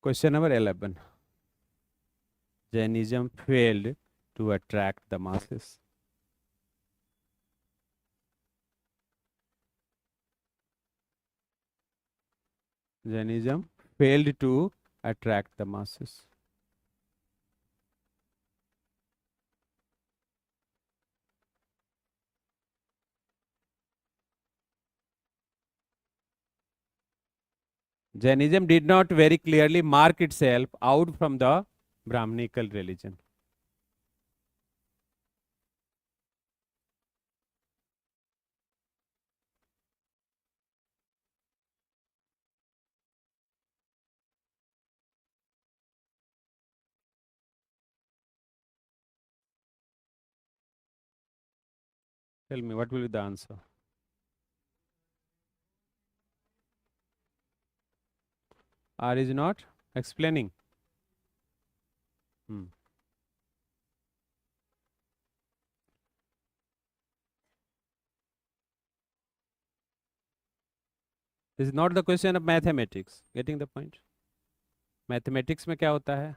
Question number 11. Jainism failed to attract the masses. Jainism failed to attract the masses. Jainism did not very clearly mark itself out from the Brahmanical religion. Tell me, what will be the answer? R is not explaining. This is not the question of mathematics. Getting the point? Mathematics में क्या होता है?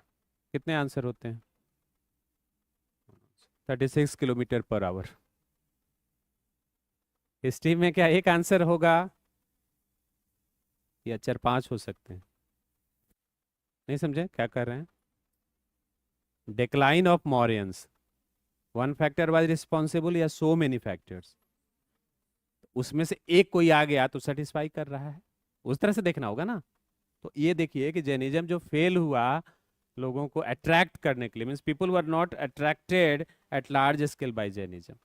कितने answer होते हैं? 36 kilometre per hour. History में क्या एक आंसर होगा या 4-5 हो सकते हैं? नहीं समझे क्या कर रहे हैं? Decline of Mauryans. One factor was responsible या सो मेनी फैक्टर्स? उसमें से एक कोई आ गया तो सेटिस्फाई कर रहा है, उस तरह से देखना होगा ना. तो ये देखिए कि जैनिज्म जो फेल हुआ लोगों को अट्रैक्ट करने के लिए, means people were not attracted at large scale by Jainism.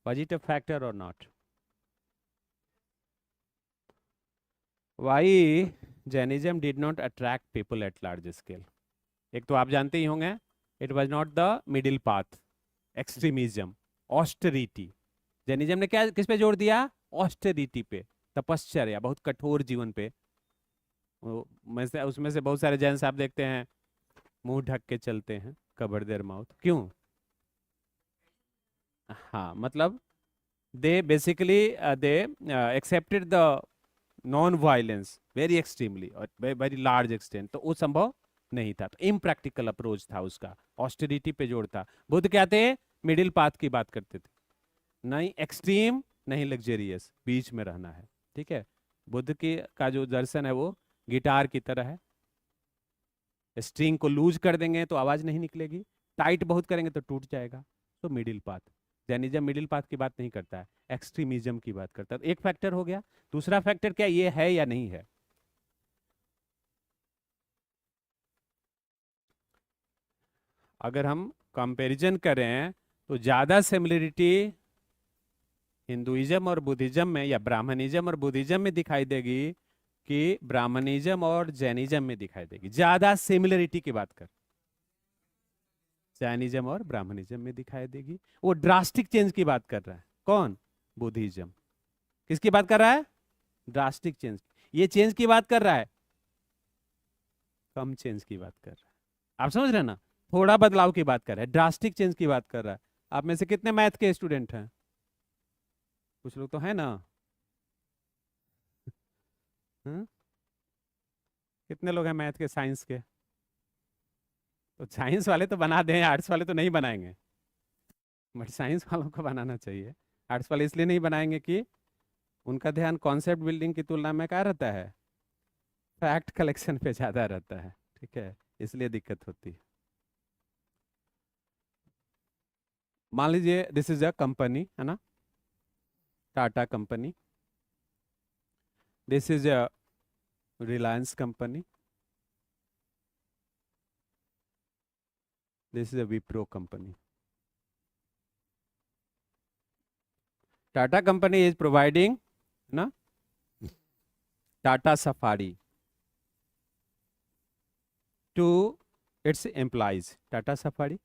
Was it a factor और not? Why Jainism did not attract people at large scale? एक तो आप जानते ही होंगे, it was not the middle path, extremism, austerity. Jainism ने क्या किस पे जोर दिया? ऑस्टेरिटी पे, तपश्चर्या, बहुत कठोर जीवन पे. उसमें से बहुत सारे जैन साहब देखते हैं मुंह ढक के चलते हैं, कवर देयर माउथ. क्यों? हाँ, मतलब they basically they accepted the non violence very extremely और वेरी लार्ज एक्सटेंट. तो वो संभव नहीं था, तो इम्प्रैक्टिकल अप्रोच था उसका, ऑस्टेरिटी पे जोर था. बुद्ध क्या थे? मिडिल पाथ की बात करते थे, नहीं एक्सट्रीम नहीं लग्जरियस, बीच में रहना है. ठीक है, बुद्ध की का जो दर्शन है वो गिटार की तरह है. स्ट्रिंग को लूज कर देंगे तो आवाज नहीं निकलेगी, टाइट बहुत करेंगे तो टूट जाएगा. तो middle path. Jainism middle path की बात नहीं करता है, एक्सट्रीमिज्म की बात करता है. तो एक फैक्टर हो गया. दूसरा फैक्टर क्या, ये है या नहीं है? अगर हम कंपैरिजन करें तो ज्यादा सिमिलरिटी हिंदुइज्म और बुद्धिज्म में या ब्राह्मणिज्म और बुद्धिज्म में दिखाई देगी कि ब्राह्मणिज्म और जैनिज्म में दिखाई देगी. ज्यादा सिमिलरिटी की बात कर, जैनिज्म और ब्राह्मणिज्म में दिखाई देगी. वो ड्रास्टिक चेंज की बात कर रहा है. कौन? बुद्धिज्म. किसकी बात कर रहा है? Drastic change. ये चेंज की बात कर रहा है, कम चेंज की बात कर रहा है. आप समझ रहे हैं ना? थोड़ा बदलाव की बात कर रहा है, ड्रास्टिक चेंज की बात कर रहा है. आप में से कितने मैथ के स्टूडेंट हैं? कुछ लोग तो है ना. कितने लोग हैं मैथ के, साइंस के? तो साइंस वाले तो बना दें, आर्ट्स वाले तो नहीं बनाएंगे. बट साइंस वालों को बनाना चाहिए. आर्ट्स वाले इसलिए नहीं बनाएंगे कि उनका ध्यान कॉन्सेप्ट बिल्डिंग की तुलना में क्या रहता है? फैक्ट कलेक्शन पे ज्यादा रहता है. ठीक है, इसलिए दिक्कत होती है. मान लीजिए दिस इज अ कंपनी, है ना, Tata company. This is a Reliance company. This is a Wipro company. Tata company is providing ना Tata Safari to its employees. Tata Safari.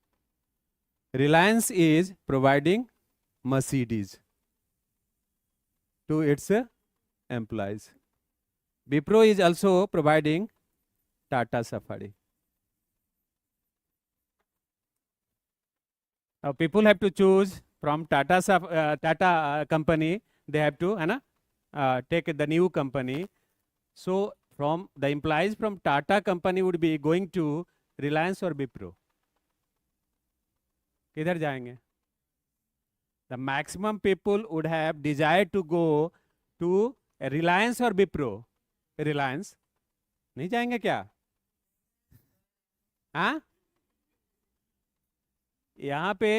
Reliance is providing Mercedes to its employees. Wipro is also providing Tata Safari. Now people have to choose from Tata company. They have to take the new company. So from the employees from Tata company would be going to Reliance or Wipro. किधर जाएंगे? The maximum people would have desired to go to Reliance or Wipro. Reliance नहीं जाएंगे क्या? हाँ, यहाँ पे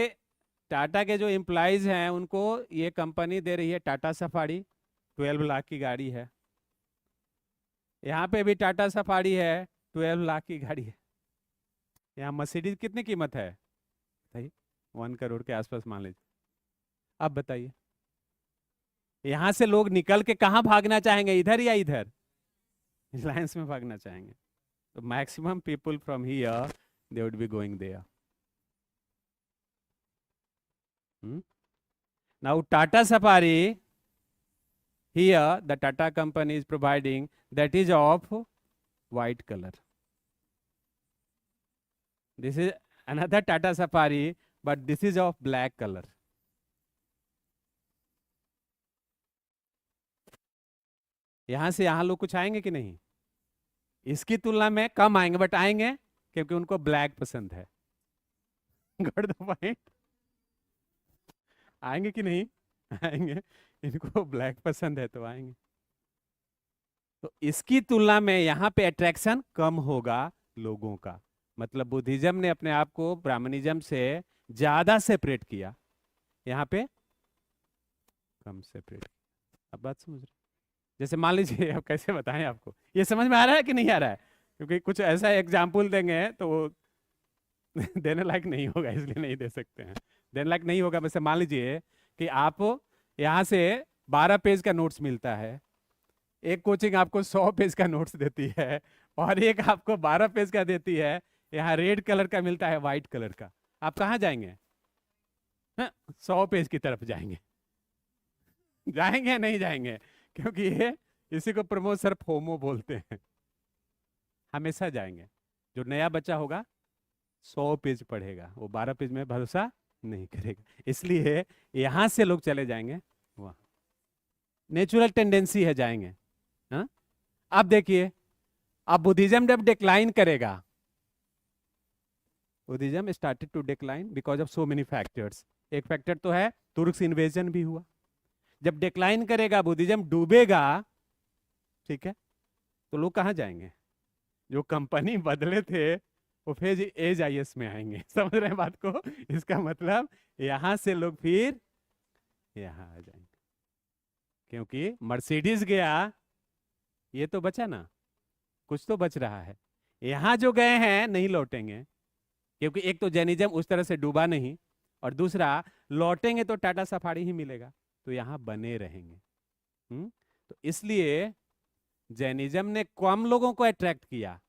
टाटा के जो एम्प्लॉयज हैं उनको ये कंपनी दे रही है टाटा सफारी, 12 लाख की गाड़ी है। यहाँ पे भी टाटा सफारी है, 12 लाख की गाड़ी है। यहाँ मर्सिडीज कितनी कीमत है? बताइए, 1 करोड़ के आसपास मान लीजिए। अब बताइए, यहाँ से लोग निकल के कहाँ भागना चाहेंगे, इधर या इधर? रिलायंस में भागना चाहेंगे। तो maximum people from here they would be going there. Now Tata Safari, here the Tata company is providing, that is of white color. This is another Tata Safari, but this is of black color. यहां से यहां लोग कुछ आएंगे कि नहीं? इसकी तुलना में कम आएंगे, बट आएंगे क्योंकि उनको ब्लैक पसंद है। Got the point? आएंगे कि नहीं? आएंगे, इनको ब्लैक पसंद है तो आएंगे। तो इसकी तुलना में यहाँ पे अट्रैक्शन कम होगा लोगों का। मतलब बुद्धिज्म ने अपने आप को ब्राह्मणिज्म से ज्यादा सेपरेट किया, यहाँ पे कम सेपरेट। अब बात समझ रहे? जैसे मान लीजिए, अब कैसे बताएं आपको, ये समझ में आ रहा है कि नहीं आ रहा है? क्योंकि कुछ ऐसा एग्जाम्पल देंगे तो वो देने लायक नहीं होगा, इसलिए नहीं दे सकते हैं। देने लायक नहीं होगा। वैसे मान लीजिए कि आप यहाँ से 12 पेज का नोट्स मिलता है, एक कोचिंग आपको 100 पेज का नोट्स देती है, और एक आपको 12 पेज का देती है। यहाँ रेड कलर का मिलता है, व्हाइट कलर का। आप कहाँ जाएंगे? 100 पेज की तरफ जाएंगे। जाएंगे नहीं जाएंगे? क्योंकि ये इसी को प्रमोद सर फोमो बोलते हैं। हमेशा जाएंगे। जो नया बच्चा होगा 100 पेज पढ़ेगा, वो 12 पेज में भरोसा नहीं करेगा, इसलिए यहां से लोग चले जाएंगे वहां। नेचुरल टेंडेंसी है, जाएंगे। हाँ, अब देखिए, अब बुद्धिज्म जब डिक्लाइन करेगा, Buddhism started to decline because of so many factors. एक फैक्टर तो है तुर्क्स इन्वेजन भी हुआ। जब डिक्लाइन करेगा, बुद्धिज्म डूबेगा, ठीक है, तो लोग कहाँ जाएंगे? जो कंपनी बदले थे वो फिर AIS में आएंगे। समझ रहे हैं बात को? इसका मतलब यहां से लोग फिर यहां आ जाएंगे, क्योंकि मर्सिडीज गया, ये तो बचा ना, कुछ तो बच रहा है। यहां जो गए हैं नहीं लौटेंगे, क्योंकि एक तो जैनिज्म उस तरह से डूबा नहीं, और दूसरा लौटेंगे तो टाटा सफारी ही मिलेगा, तो यहां बने रहेंगे। तो इसलिए जैनिज्म ने कम लोगों को अट्रैक्ट किया,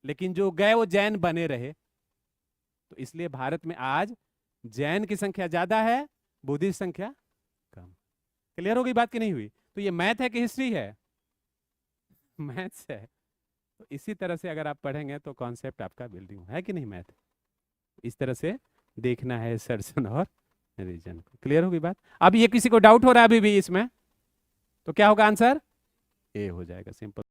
लेकिन जो गए वो जैन बने रहे। तो इसलिए भारत में आज जैन की संख्या ज्यादा है, बुद्धिस्ट संख्या कम। क्लियर हो गई बात की नहीं हुई? तो ये मैथ है कि हिस्ट्री है? मैथ्स है। तो इसी तरह से अगर आप पढ़ेंगे तो कॉन्सेप्ट आपका बिल्डिंग है कि नहीं? मैथ इस तरह से देखना है सर्जन और रीजन को। क्लियर होगी बात? अब ये किसी को डाउट हो रहा है अभी भी इसमें? तो क्या होगा आंसर? ए हो जाएगा, सिंपल।